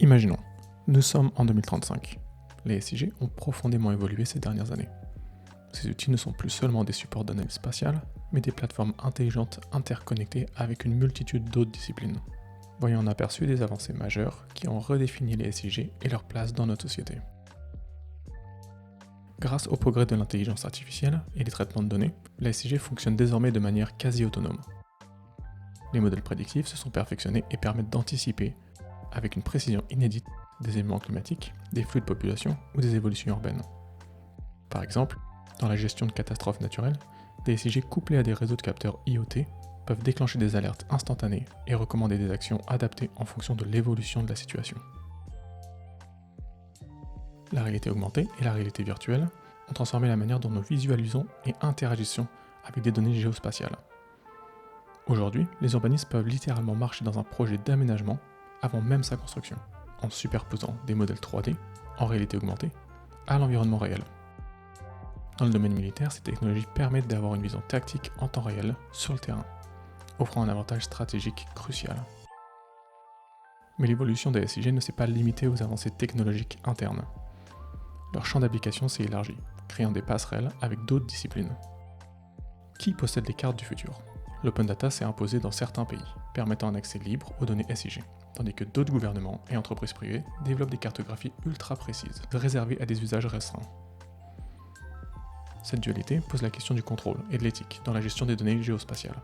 Imaginons, nous sommes en 2035. Les SIG ont profondément évolué ces dernières années. Ces outils ne sont plus seulement des supports d'analyse spatiale, mais des plateformes intelligentes interconnectées avec une multitude d'autres disciplines. Voyons en aperçu des avancées majeures qui ont redéfini les SIG et leur place dans notre société. Grâce au progrès de l'intelligence artificielle et des traitements de données, les SIG fonctionnent désormais de manière quasi autonome. Les modèles prédictifs se sont perfectionnés et permettent d'anticiper, avec une précision inédite, des événements climatiques, des flux de population ou des évolutions urbaines. Par exemple, dans la gestion de catastrophes naturelles, des SIG couplés à des réseaux de capteurs IoT peuvent déclencher des alertes instantanées et recommander des actions adaptées en fonction de l'évolution de la situation. La réalité augmentée et la réalité virtuelle ont transformé la manière dont nous visualisons et interagissons avec des données géospatiales. Aujourd'hui, les urbanistes peuvent littéralement marcher dans un projet d'aménagement avant même sa construction, en superposant des modèles 3D, en réalité augmentée, à l'environnement réel. Dans le domaine militaire, ces technologies permettent d'avoir une vision tactique en temps réel sur le terrain, offrant un avantage stratégique crucial. Mais l'évolution des SIG ne s'est pas limitée aux avancées technologiques internes. Leur champ d'application s'est élargi, créant des passerelles avec d'autres disciplines. Qui possède les cartes du futur ? L'open data s'est imposé dans certains pays, permettant un accès libre aux données SIG, tandis que d'autres gouvernements et entreprises privées développent des cartographies ultra précises, réservées à des usages restreints. Cette dualité pose la question du contrôle et de l'éthique dans la gestion des données géospatiales.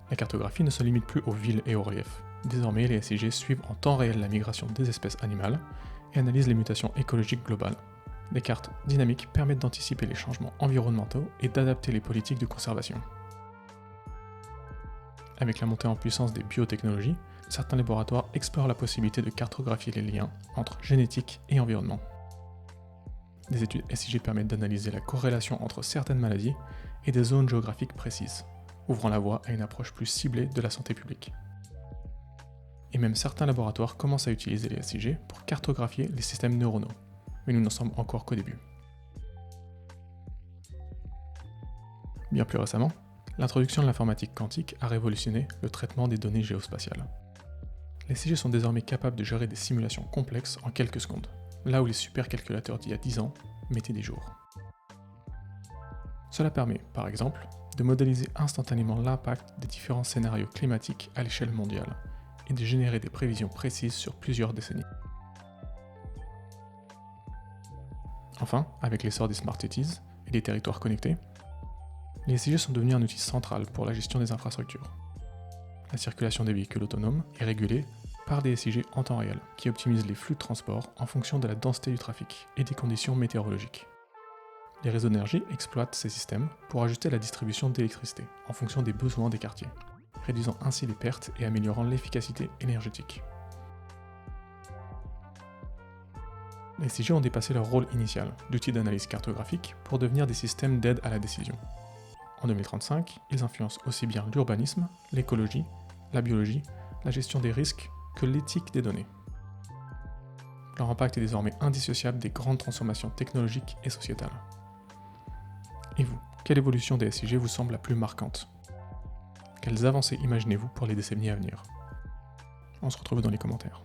La cartographie ne se limite plus aux villes et aux reliefs. Désormais, les SIG suivent en temps réel la migration des espèces animales et analysent les mutations écologiques globales. Les cartes dynamiques permettent d'anticiper les changements environnementaux et d'adapter les politiques de conservation. Avec la montée en puissance des biotechnologies, certains laboratoires explorent la possibilité de cartographier les liens entre génétique et environnement. Des études SIG permettent d'analyser la corrélation entre certaines maladies et des zones géographiques précises, ouvrant la voie à une approche plus ciblée de la santé publique. Et même certains laboratoires commencent à utiliser les SIG pour cartographier les systèmes neuronaux, mais nous n'en sommes encore qu'au début. Bien plus récemment, l'introduction de l'informatique quantique a révolutionné le traitement des données géospatiales. Les SIG sont désormais capables de gérer des simulations complexes en quelques secondes, là où les supercalculateurs d'il y a 10 ans mettaient des jours. Cela permet, par exemple, de modéliser instantanément l'impact des différents scénarios climatiques à l'échelle mondiale et de générer des prévisions précises sur plusieurs décennies. Enfin, avec l'essor des smart cities et des territoires connectés, les SIG sont devenus un outil central pour la gestion des infrastructures. La circulation des véhicules autonomes est régulée par des SIG en temps réel, qui optimisent les flux de transport en fonction de la densité du trafic et des conditions météorologiques. Les réseaux d'énergie exploitent ces systèmes pour ajuster la distribution d'électricité en fonction des besoins des quartiers, réduisant ainsi les pertes et améliorant l'efficacité énergétique. Les SIG ont dépassé leur rôle initial d'outils d'analyse cartographique pour devenir des systèmes d'aide à la décision. En 2035, ils influencent aussi bien l'urbanisme, l'écologie, la biologie, la gestion des risques que l'éthique des données. Leur impact est désormais indissociable des grandes transformations technologiques et sociétales. Et vous, quelle évolution des SIG vous semble la plus marquante ? Quelles avancées imaginez-vous pour les décennies à venir ? On se retrouve dans les commentaires.